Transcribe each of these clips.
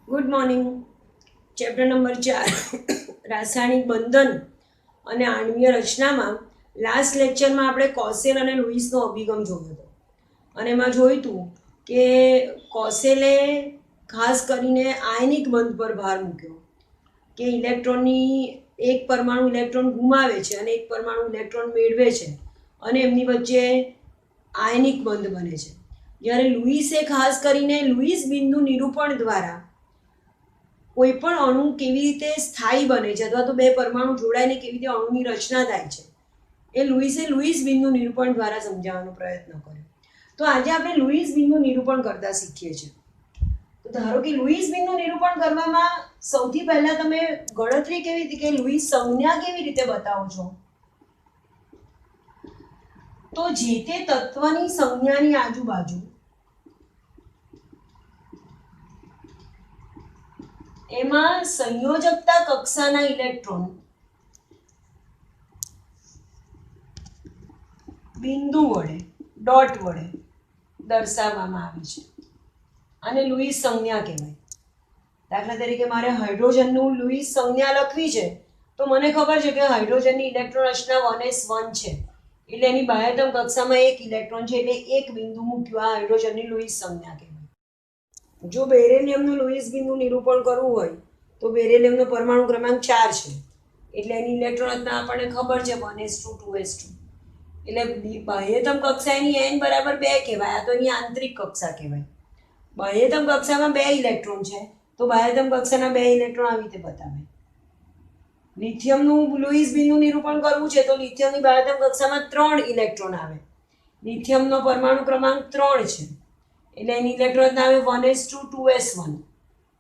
Good morning. Chapter number 4 રાસાયણિક બંધન અને આણ્વીય રચનામાં લાસ્ટ લેક્ચરમાં આપણે કોસેલ અને લુઈસનો અભિગમ જોયો હતો અને એમાં જોયું હતું કે કોસેલે ખાસ કરીને આયનિક બંધ પર ભાર મૂક્યો કે ઇલેક્ટ્રોનની એક પરમાણુ ઇલેક્ટ્રોન ગુમાવે છે અને એક પરમાણુ ઇલેક્ટ્રોન મેળવે છે અને એમની વચ્ચે આયનિક બંધ બને છે. જ્યારે લુઈસે ખાસ કરીને લુઈસ બિંદુ નિરૂપણ દ્વારા કોઈ પણ અણુ કેવી રીતે સ્થાયી બને છે અથવા તો બે પરમાણુ જોડાઈને કેવી રીતે અણુની રચના થાય છે એ લુઈસ બિંદુ નિરૂપણ દ્વારા સમજાવવાનો પ્રયત્ન કર્યો. તો આજે આપણે લુઈસ બિંદુ નિરૂપણ કરતા શીખીએ છીએ. તો ધારો કે લુઈસ બિંદુ નિરૂપણ કરવામાં સૌથી પહેલા તમે ગણતરી કેવી રીતે કે લુઈસ સંજ્ઞા કેવી રીતે બતાવો છો. તો જે તે તત્વની સંજ્ઞાની આજુબાજુ એમાં સંયોજકતા કક્ષાના ઇલેક્ટ્રોન બિંદુ વડે ડોટ વડે દર્શાવવામાં આવે છે અને લુઈસ સંજ્ઞા કહેવાય. દાખલા તરીકે મારે હાઇડ્રોજનનું લુઈસ સંજ્ઞા લખવી છે તો મને ખબર છે કે હાઇડ્રોજનની ઇલેક્ટ્રોન રચના 1s1 છે એટલે એની બાહ્યતમ કક્ષામાં એક ઇલેક્ટ્રોન છે એટલે એક બિંદુ મૂક્યું. આ હાઇડ્રોજનની લુઈસ સંજ્ઞા કહેવાય. જો બેરેલિયમનું લુઈસ બિંદુ નિરૂપણ કરવું હોય તો બેરેલિયમનો પરમાણુ ક્રમાંક 4 છે એટલે એની ઇલેક્ટ્રોન રચના આપણને ખબર છે 1s2 2s2 એટલે બાહ્યતમ કક્ષા એની n બરાબર 2 કહેવાય. આ તો એની આંતરિક કક્ષા કહેવાય. બાહ્યતમ કક્ષામાં 2 ઇલેક્ટ્રોન છે તો બાહ્યતમ કક્ષાના 2 ઇલેક્ટ્રોન આવી રીતે બતાવે. લિથિયમનું લુઈસ બિંદુ નિરૂપણ કરવું છે તો લિથિયમની બાહ્યતમ કક્ષામાં 3 ઇલેક્ટ્રોન આવે. લિથિયમનો પરમાણુ ક્રમાંક 3 છે એટલે એની ઇલેક્ટ્રોન રચના આવે 1s2 2s1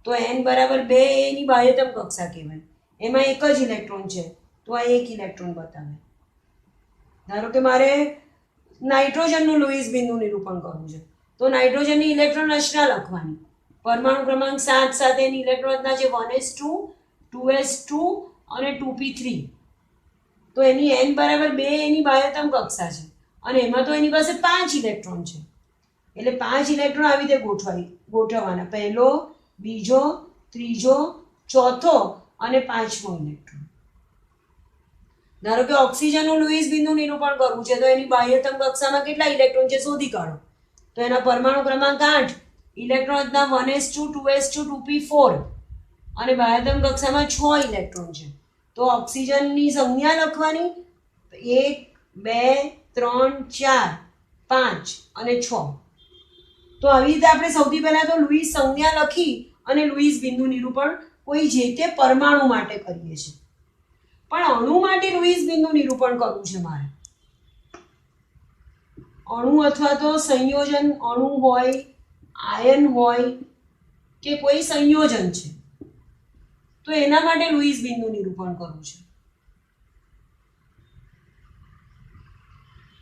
તો n બરાબર 2 એની બાહ્યતમ કક્ષા કહેવાય. એમાં એક જ ઇલેક્ટ્રોન છે તો આ એક ઇલેક્ટ્રોન બતાવે. ધારો કે મારે નાઇટ્રોજનનું લુઈસ બિંદુ નિરૂપણ કરવું છે તો નાઇટ્રોજનની ઇલેક્ટ્રોન રચના લખવાની. પરમાણુ ક્રમાંક 7 સાથે એની ઇલેક્ટ્રોન રચના છે 1s2 2s2 અને 2p3 તો એની n બરાબર 2 એની બાહ્યતમ કક્ષા છે અને એમાં તો એની પાસે 5 ઇલેક્ટ્રોન છે એટલે 5 ઇલેક્ટ્રોન આવી રીતે ગોઠવવાના. પહેલો, બીજો, ત્રીજો, ચોથો અને પાંચમો ઇલેક્ટ્રોન. ધારો કે ઓક્સિજનનું લુઈસ બિંદુ નિરૂપણ કરવું છે તો એની બાહ્યતમ કક્ષામાં કેટલા ઇલેક્ટ્રોન છે શોધી કાઢો. તો એના પરમાણુ ક્રમાંક 8, ઇલેક્ટ્રોન રચના 1s2 2s2 2p4 અને બાહ્યતમ કક્ષામાં 6 ઇલેક્ટ્રોન છે તો ઓક્સિજનની સંજ્ઞા લખવાની 1 2 3 4 5 અને 6. તો આવી રીતે આપણે સૌથી પહેલા તો લુઈસ સંજ્ઞા લખી અને લુઈસ બિંદુ નિરૂપણ કોઈ જે તે પરમાણુ માટે કરીએ છીએ. પણ અણુ માટે લુઈસ બિંદુ નિરૂપણ કરવું છે મારે. અણુ અથવા તો સંયોજન અણુ હોય, આયન હોય કે કોઈ સંયોજન છે તો એના માટે લુઈસ બિંદુ નિરૂપણ કરવું છે.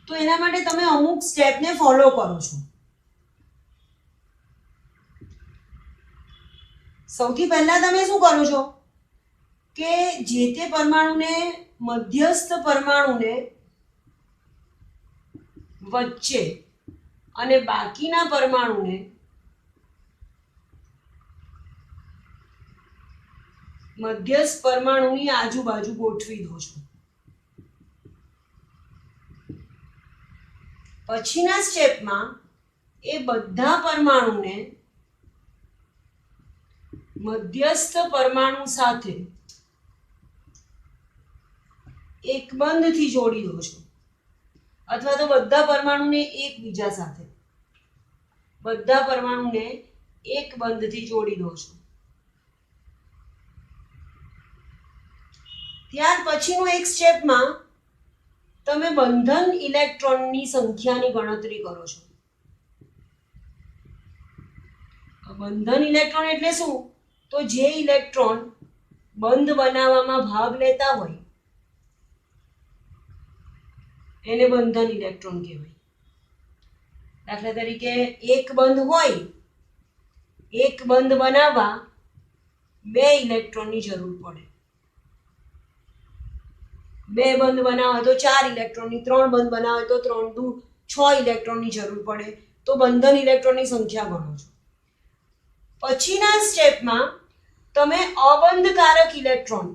તો એના માટે તમે અમુક સ્ટેપને ફોલો કરો છો. સૌથી પહેલા તમે શું કરો છો કે જે તે પરમાણુને મધ્યસ્થ પરમાણુને વચ્ચે અને બાકીના પરમાણુને મધ્યસ્થ પરમાણુની આજુબાજુ ગોઠવી દો છો. પછીના સ્ટેપમાં એ બધા પરમાણુને મધ્યસ્થ પરમાણુ સાથે એક બંધથી જોડી દો છો અથવા તો બધા પરમાણુને એકબીજા સાથે બધા પરમાણુને એક બંધથી જોડી દો છો. ત્યાર પછીનો એક સ્ટેપમાં તમે બંધન ઇલેક્ટ્રોનની સંખ્યાની ગણતરી કરો છો. બંધન ઇલેક્ટ્રોન એટલે શું? તો જે ઇલેક્ટ્રોન બંધ બનાવવામાં ભાગ લેતા હોય એને બંધન ઇલેક્ટ્રોન કહેવાય. દાખલા તરીકે એક બંધ હોય, એક બંધ બનાવવા 2 ઇલેક્ટ્રોનની જરૂર પડે. 2 બંધ બનાવવા હોય તો 4 ઇલેક્ટ્રોનની, 3 બંધ બનાવવા હોય તો 3 દુ 6 ઇલેક્ટ્રોનની જરૂર પડે. તો બંધન ઇલેક્ટ્રોનની સંખ્યા ગણો છો. પછીના સ્ટેપમાં તમે અબંધકારક ઇલેક્ટ્રોન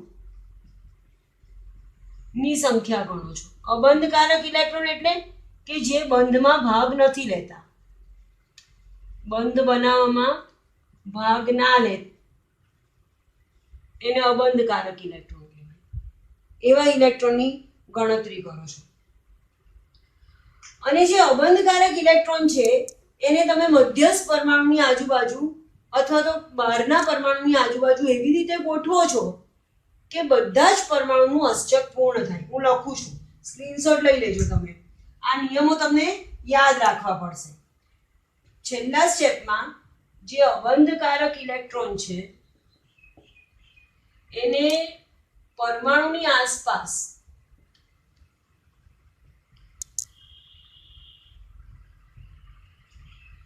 ની સંખ્યા ગણો છો. અબંધકારક ઇલેક્ટ્રોન એટલે કે જે બંધમાં ભાગ નથી લેતા, બંધ બનાવવામાં ભાગ ના લે, એને અબંધકારક ઇલેક્ટ્રોન કહેવાય. એવા ઇલેક્ટ્રોનની ગણતરી કરો છો. અને જે અબંધકારક ઇલેક્ટ્રોન છે એને તમે મધ્યસ્થ પરમાણુની આજુબાજુ અથવા તો બહારના પરમાણુની આજુબાજુ એવી રીતે ગોઠવો છો કે બધા જ પરમાણુનું અષ્ટક પૂર્ણ થાય. હું લખું છું, સ્ક્રીનશોટ લઈ લેજો તમે. આ નિયમો તમને યાદ રાખવા પડશે. છેલ્લા સ્ટેપમાં જે અબંધકારક ઇલેક્ટ્રોન છે એને પરમાણુની આસપાસ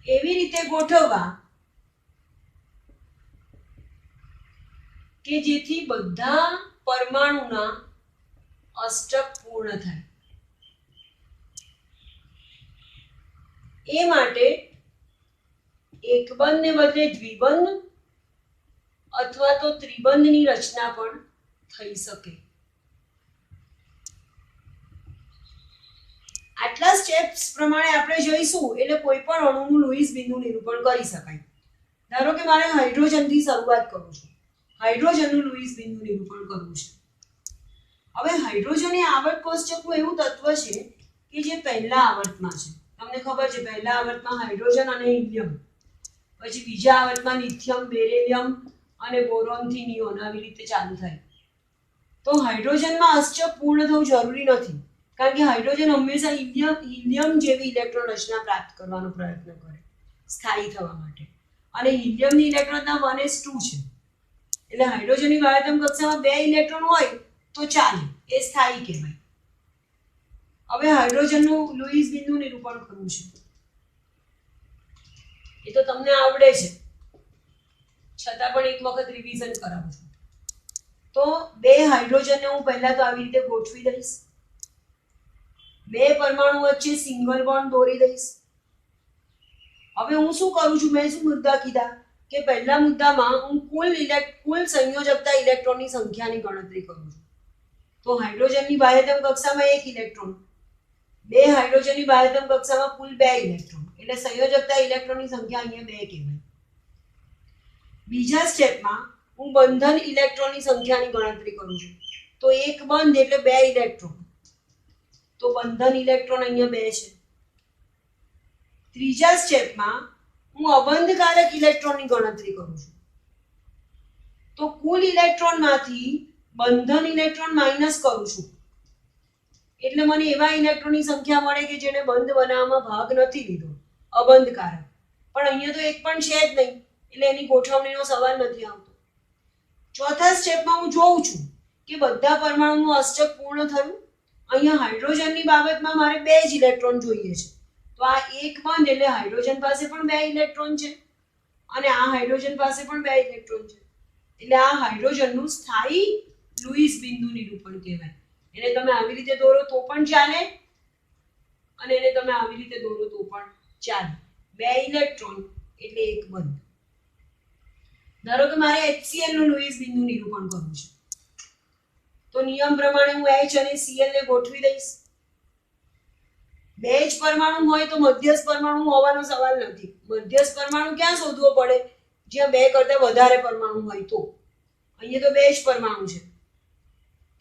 એવી રીતે ગોઠવવા કે જેથી બધા પરમાણુના અષ્ટક પૂર્ણ થાય. એ માટે એક બંધને બદલે દ્વિબંધ અથવા તો ત્રિબંધની રચના પણ થઈ શકે. આટલા સ્ટેપ્સ પ્રમાણે આપણે જોઈશું એટલે કોઈ પણ અણુનું લુઈસ બિંદુ નિરૂપણ કરી શકાય. ધારો કે મારે હાઇડ્રોજનથી શરૂઆત કરું છું. હાઇડ્રોજનનું લુઈસ બિંદુ નિરૂપણ કરવું છે. હવે હાઇડ્રોજન એ આવર્ત કોષ્ટકનું એવું તત્વ છે કે જે પહેલા આવર્તમાં છે. તમને ખબર છે પહેલા આવર્તમાં હાઇડ્રોજન અને હિલિયમ, પછી બીજા આવર્તમાં લિથિયમ, બેરિલિયમ અને બોરોનથી નિયોન આવી રીતે ચાલુ થાય. તો હાઇડ્રોજનમાં અષ્ટક પૂર્ણ થવું જરૂરી નથી, કારણ કે હાઇડ્રોજન હંમેશા હિલિયમ જેવી ઇલેક્ટ્રોન રચના પ્રાપ્ત કરવાનો પ્રયત્ન કરે સ્થાયી થવા માટે. અને હિલિયમની ઇલેક્ટ્રોનના 1s2 છે. એટલે હાઇડ્રોજનની બાહ્યતમ કક્ષામાં 2 ઇલેક્ટ્રોન હોય તો ચાલે, એ સ્થાયી કહેવાય. હવે હાઇડ્રોજનનું લુઈસ બિંદુ નિરૂપણ કરવું છે. એ તો તમને આવડે છે, છતાં પણ એક વખત રિવિઝન કરાવું છું. તો 2 હાઇડ્રોજનને હું પહેલા તો આવી રીતે ગોઠવી દઈશ. 2 પરમાણુ વચ્ચે સિંગલ બોન્ડ દોરી દઈશ. હવે હું શું કરું છું, મેં શું મુદ્દા કીધા કે પહેલા મુદ્દામાં હું કુલ સંયોજકતા ઇલેક્ટ્રોનની સંખ્યાની ગણતરી કરું છું. તો હાઇડ્રોજનની બાહ્યતમ કક્ષામાં 1 ઇલેક્ટ્રોન, 2 હાઇડ્રોજનની બાહ્યતમ કક્ષામાં કુલ 2 ઇલેક્ટ્રોન, એટલે સંયોજકતા ઇલેક્ટ્રોનની સંખ્યા અહીંયા 2 કહેવાય. બીજા સ્ટેપમાં હું બંધન ઇલેક્ટ્રોનની સંખ્યાની ગણતરી કરું છું. તો એક બંધ એટલે 2 ઇલેક્ટ્રોન, તો બંધન ઇલેક્ટ્રોન અહીંયા 2 છે. ત્રીજા સ્ટેપમાં હું અબંધકારક ઇલેક્ટ્રોનની ગણતરી કરું છું. તો કુલ ઇલેક્ટ્રોનમાંથી બંધન ઇલેક્ટ્રોન માઇનસ કરું છું, એટલે મને એવા ઇલેક્ટ્રોનની સંખ્યા મળે કે જેને બંધ બનાવવામાં ભાગ નથી લીધો, અબંધકારક. પણ અહીંયા તો એક પણ છે જ નહીં, એટલે એની ગોઠવણીનો સવાલ નથી આવતો. ચોથા સ્ટેપમાં હું જોઉં છું કે બધા પરમાણુનું અષ્ટક પૂર્ણ થયું. અહીંયા હાઇડ્રોજનની બાબતમાં મારે 2 જ ઇલેક્ટ્રોન જોઈએ છે. તો આ એક બંધ એટલે હાઇડ્રોજન પાસે પણ 2 ઇલેક્ટ્રોન છે અને આ હાઇડ્રોજન પાસે પણ 2 ઇલેક્ટ્રોન છે. એટલે આ હાઇડ્રોજનનું સ્થાયી લુઈસ બિંદુ નિરૂપણ કહેવાય. એને તમે આવી રીતે દોરો તો પણ ચાલે અને એને તમે આવી રીતે દોરો તો પણ ચાલે. 2 ઇલેક્ટ્રોન એટલે એક બંધ. ધારો કે મારે HCl નું લુઈસ બિંદુ નિરૂપણ કરવું છે. તો નિયમ પ્રમાણે હું H અને Cl ને ગોઠવી દઈશ. 2 જ પરમાણુ હોય તો મધ્યસ્થ પરમાણુ હોવાનો સવાલ નથી. મધ્યસ્થ પરમાણુ ક્યાં શોધવો પડે? જ્યાં 2 કરતા વધારે પરમાણુ હોય તો. અહીંયા તો 2 જ પરમાણુ છે.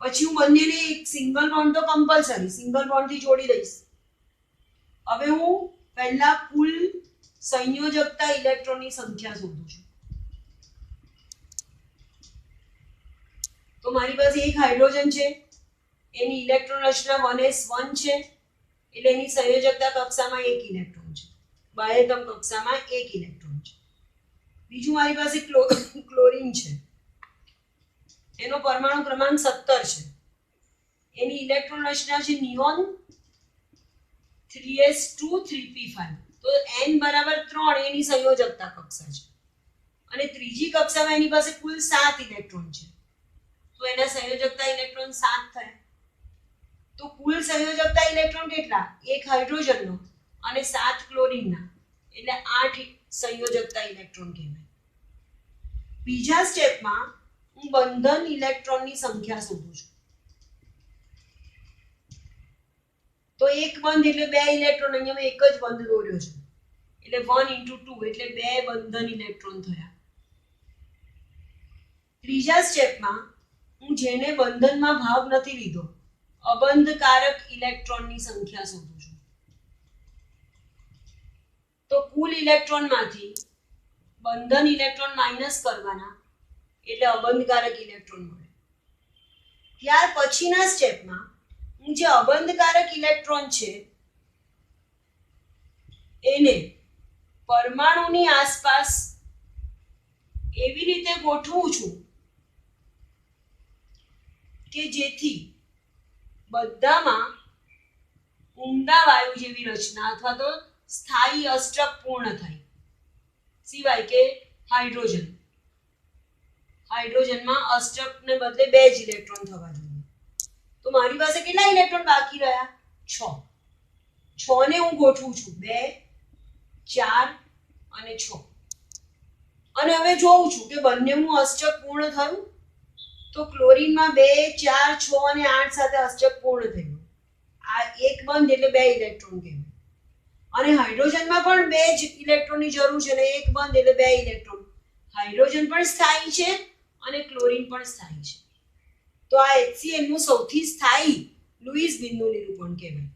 પછી હું બંનેને એક સિંગલ બોન્ડ તો કમ્પલસરી સિંગલ બોન્ડ થી જોડી દઈશ. હવે હું પહેલા કુલ સંયોજકતા ઇલેક્ટ્રોનની સંખ્યા શોધું છું. તો મારી પાસે એક હાઇડ્રોજન છે, એની ઇલેક્ટ્રોન રચના 1s1 છે, એટલે એની સંયોજકતા કક્ષામાં 1 ઇલેક્ટ્રોન છે, બાહ્યતમ કક્ષામાં 1 ઇલેક્ટ્રોન છે. બીજું મારી પાસે ક્લોરીન છે, એનો પરમાણુ ક્રમાંક 17 છે, એની ઇલેક્ટ્રોન રચના છે નિયોન 3s2 3p5. તો n બરાબર 3 એની સંયોજકતા કક્ષા છે અને ત્રીજી કક્ષામાં એની પાસે કુલ 7 ઇલેક્ટ્રોન છે. તો એના સંયોજકતા ઇલેક્ટ્રોન 7 થાય. તો કુલ સંયોજકતા ઇલેક્ટ્રોન કેટલા? એક હાઇડ્રોજનનો અને 7 ક્લોરીનના, એટલે 8 સંયોજકતા ઇલેક્ટ્રોન કહેવાય. બીજા સ્ટેપમાં હું બંધન ઇલેક્ટ્રોનની સંખ્યા શોધું છું. તો એક બંધ એટલે બે ઇલેક્ટ્રોન, અહીંયા મેં એક જ બંધ દોર્યો છે એટલે 1 × 2 એટલે બે બંધન ઇલેક્ટ્રોન થયા. ત્રીજા સ્ટેપમાં હું જેને બંધનમાં ભાગ નથી લીધો અબંધકારક ઇલેક્ટ્રોનની સંખ્યા શોધું છું. તો કુલ ઇલેક્ટ્રોનમાંથી બંધન ઇલેક્ટ્રોન માઇનસ કરવાના એટલે અબંધકારક ઇલેક્ટ્રોન મળે. ત્યાર પછીના સ્ટેપમાં હું જે અબંધકારક ઇલેક્ટ્રોન છે એને પરમાણુની આસપાસ એવી રીતે ગોઠવું છું કે જેથી બધામાં ઉમદા વાયુ જેવી રચના અથવા તો સ્થાયી અષ્ટક પૂર્ણ થાય. સિવાય કે હાઇડ્રોજનમાં અષ્ટકને બદલે બે જ ઇલેક્ટ્રોન થવા જોઈએ. તો મારી પાસે કેટલા ઇલેક્ટ્રોન બાકી રહ્યા? 6. 6 ને હું ગોઠવું છું 2, 4 અને 6. અને હવે જોઉં છું કે બંનેનું અષ્ટક પૂર્ણ થયું. તો ક્લોરીનમાં 2, 4, 6 અને 8 સાથે અષ્ટક પૂર્ણ થયું. આ એક બંધ એટલે બે ઇલેક્ટ્રોન કહેવાય. અને હાઇડ્રોજનમાં પણ બે જ ઇલેક્ટ્રોનની જરૂર છે અને એક બંધ એટલે બે ઇલેક્ટ્રોન. હાઇડ્રોજન પણ સ્થાયી છે અને ક્લોરીન પણ સ્થાયી છે. તો આ HCl નું સૌથી સ્થાયી લુઈસ બિંદુ નિરૂપણ કહેવાય.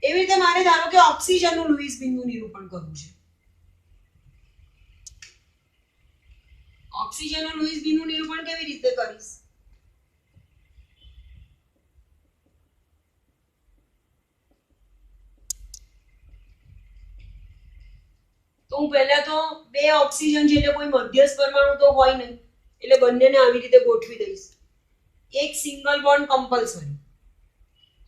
એવી રીતે મારે ધારો કે ઓક્સિજનનું લુઈસ બિંદુ નિરૂપણ કરવું છે. ઓક્સિજનનું લુઈસ બિંદુ નિરૂપણ કેવી રીતે કરીશ? તો હું પહેલા તો બે ઓક્સિજન છે એટલે કોઈ મધ્યસ્થ પરમાણુ તો હોય નહીં એટલે બંનેને આવી રીતે ગોઠવી દઈશ. એક સિંગલ બોન્ડ કમ્પલસરી.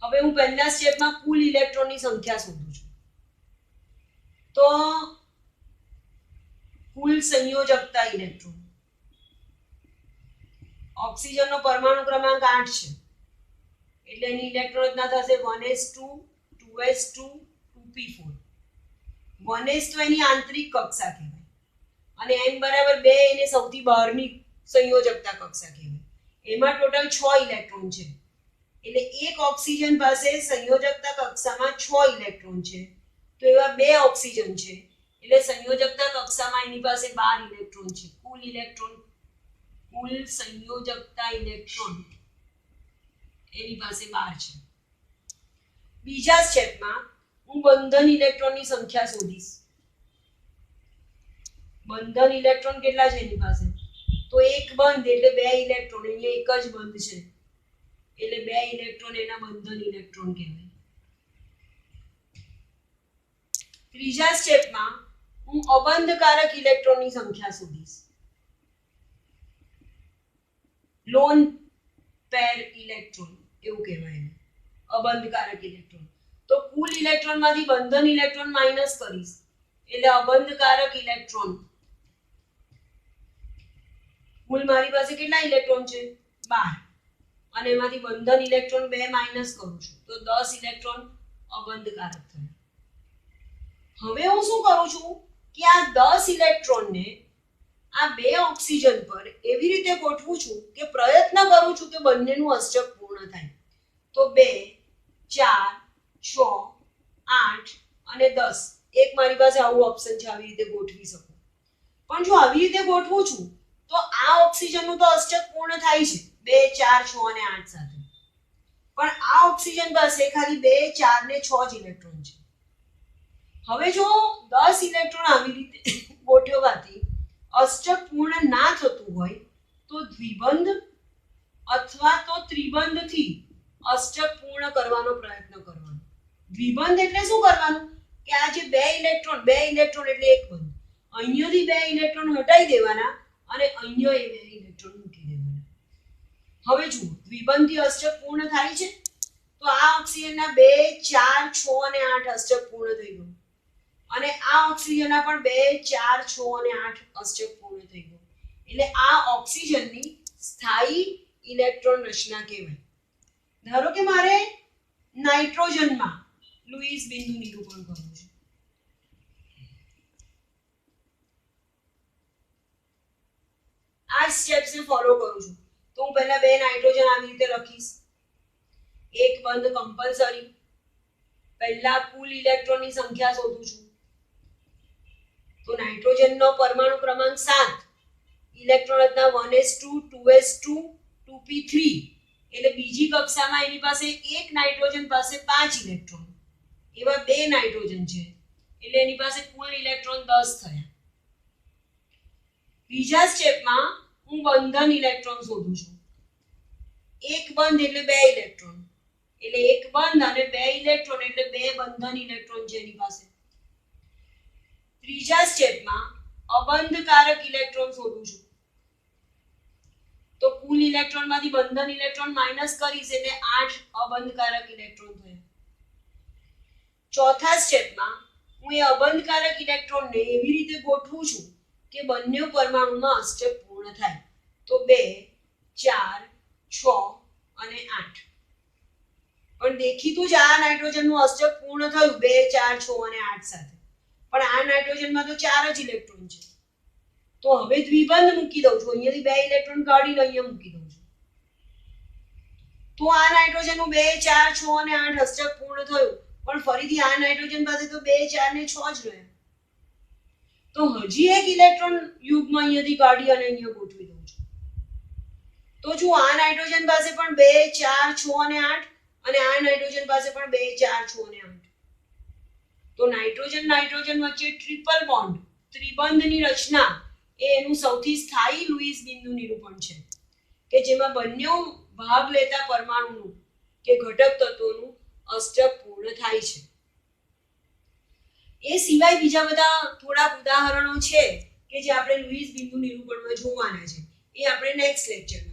હવે હું પહેલા સ્ટેપમાં કુલ ઇલેક્ટ્રોનની સંખ્યા શોધું છું. તો કુલ સંયોજકતા ઇલેક્ટ્રોન, ઓક્સિજનનો પરમાણુ ક્રમાંક 8 છે એટલે એની ઇલેક્ટ્રોન રચના થશે 1s2 2s2 2p4. 1s તો એની આંતરિક કક્ષા કહેવાય અને n બરાબર 2 એને સૌથી બહારની સંયોજકતા કક્ષા કહેવાય. એમાં ટોટલ 6 ઇલેક્ટ્રોન છે એટલે એક ઓક્સિજન પાસે સંયોજકતા કક્ષામાં 6 ઇલેક્ટ્રોન છે. તો એવા બે ઓક્સિજન છે એટલે સંયોજકતા કક્ષામાં એની પાસે 12 ઇલેક્ટ્રોન છે. કુલ સંયોજકતા ઇલેક્ટ્રોન એની પાસે 12 છે. બીજા સ્ટેપમાં હું બંધન ઇલેક્ટ્રોનની સંખ્યા શોધીશ. બંધન ઇલેક્ટ્રોન કેટલા છે એની પાસે? તો એક બંધ એટલે બે ઇલેક્ટ્રોન, અહીંયા એક જ બંધ છે એટલે બે ઇલેક્ટ્રોન એના બંધન ઇલેક્ટ્રોન કહેવાય. ત્રીજા સ્ટેપમાં હું અબંધકારક ઇલેક્ટ્રોનની સંખ્યા શોધીશ. લોન પેર ઇલેક્ટ્રોન એવું કહેવાય એને, અબંધકારક ઇલેક્ટ્રોન. તો કુલ ઇલેક્ટ્રોનમાંથી બંધન ઇલેક્ટ્રોન માઇનસ કરીશ એટલે અબંધકારક ઇલેક્ટ્રોન. કુલ મારી પાસે કેટલા ઇલેક્ટ્રોન છે? 12. અને એમાંથી બંધન ઇલેક્ટ્રોન 2 માઇનસ કરું છું તો 10 ઇલેક્ટ્રોન અબંધકારક થયા. હવે હું શું કરું છું કે આ 10 ઇલેક્ટ્રોનને આ બે ઓક્સિજન પર એવી રીતે ગોઠવું છું કે પ્રયત્ન કરું છું કે બંનેનું અષ્ટક પૂર્ણ થાય. તો 2, 4, 6, 8 અને 10 એક મારી પાસે આવું ઓપ્શન છે, આવી રીતે ગોઠવી શકું. પણ જો આવી રીતે ગોઠવું છું તો આ ઓક્સિજનનું તો અષ્ટક પૂર્ણ થાય છે 2, 4, 6 અને 8 સાથે. પણ આ ઓક્સિજન પાસે ખાલી 2, 4 ને 6 જ ઇલેક્ટ્રોન છે. હવે જો 10 ઇલેક્ટ્રોન આવી રીતે ગોઠવવાથી અષ્ટક પૂર્ણ ના થતું હોય તો દ્વિબંધ અથવા તો ત્રિબંધથી અષ્ટક પૂર્ણ કરવાનો પ્રયત્ન કરવાનો. દ્વિબંધ એટલે શું કરવાનું કે આ જે બે ઇલેક્ટ્રોન એટલે એક બંધ, અહીંયાથી બે ઇલેક્ટ્રોન હટાવી દેવાના અને અહીંયા એ બે ઇલેક્ટ્રોન મૂકી દેવાના. હવે જુઓ દ્વિબંધથી અષ્ટક પૂર્ણ થાય છે તો આ ઓક્સિજનના 2, 4, 6 અને 8 અષ્ટક પૂર્ણ થઈ ગયું અને આ ઓક્સિજનના પણ 2, 4, 6 અને 8 અષ્ટક પૂર્ણ થઈ ગયું. એટલે આ ઓક્સિજનની સ્થાયી ઇલેક્ટ્રોન રચના કહેવાય. ધારો કે મારે નાઇટ્રોજનમાં લુઈસ બિંદુ નિરૂપણ કરવું છે. સ્ટેપ્સને ફોલો કરું છું. તો હું પહેલા 2 નાઇટ્રોજન આવી રીતે લખીશ. એક બંધ કમ્પલસરી. પહેલા કુલ ઇલેક્ટ્રોનની સંખ્યા શોધું છું. તો નાઇટ્રોજનનો પરમાણુ ક્રમાંક 7. ઇલેક્ટ્રોન રચના 1s2 2s2 2p3. એટલે બીજી કક્ષામાં એની પાસે એક નાઇટ્રોજન પાસે 5 ઇલેક્ટ્રોન. એવા 2 નાઇટ્રોજન છે એટલે એની પાસે કુલ ઇલેક્ટ્રોન 10 થયા. બીજા સ્ટેપમાં હું બંધન ઇલેક્ટ્રોન શોધું છું. એક બંધ એટલે 2 ઇલેક્ટ્રોન. એટલે એક બંધ અને 2 ઇલેક્ટ્રોન એટલે 2 બંધન ઇલેક્ટ્રોન છે એની પાસે. ત્રીજા સ્ટેપમાં અબંધકારક ઇલેક્ટ્રોન શોધું છું. તો કુલ ઇલેક્ટ્રોનમાંથી બંધન ઇલેક્ટ્રોન માઈનસ કરીશ એટલે 8 અબંધકારક ઇલેક્ટ્રોન થયા. ચોથા સ્ટેપમાં હું એ અબંધકારક ઇલેક્ટ્રોનને એવી રીતે ગોઠવું છું કે બંને પરમાણુમાં અષ્ટક પૂર્ણ થાય. તો 2 4 6 અને 8. પણ દેખીતું જ આ નાઇટ્રોજનનું અષ્ટક પૂર્ણ થયું 2 4 6 અને 8 સાથે. પણ આ નાઇટ્રોજનમાં તો 4 જ ઇલેક્ટ્રોન છે. તો હવે દ્વિબંધ મૂકી દઉં છું. અહીંયાથી 2 ઇલેક્ટ્રોન કાઢીને અહીંયા મૂકી દઉં છું. તો આ નાઇટ્રોજનનું 2 4 6 અને 8 અષ્ટક પૂર્ણ થયું. પણ ફરીથી આ નાઇટ્રોજન પાસે તો 2 4 ને 6 જ રહ્યા. તો હજી એક ઇલેક્ટ્રોન યુગ્મ અહીંયાથી કાઢી અને અહીંયા ગોઠવી દઉં છું. તો જો આ નાઇટ્રોજન પાસે પણ 2 4 6 અને 8 અને આ નાઇટ્રોજન પાસે પણ 2 4 6 અને 8. તો નાઇટ્રોજન વચ્ચે ટ્રિપલ બોન્ડ ત્રિબંધની રચના એ એનું સૌથી સ્થાયી લુઈસ બિંદુ નિરૂપણ છે કે જેમાં બંને ભાગ લેતા પરમાણુનું કે ઘટક તત્વોનું અષ્ટક પૂર્ણ થાય છે. એ સિવાય બીજા બધા થોડા ઉદાહરણો છે કે જે આપણે લુઈસ બિંદુ નિરૂપણમાં જોવાના છે. એ આપણે નેક્સ્ટ લેક્ચરમાં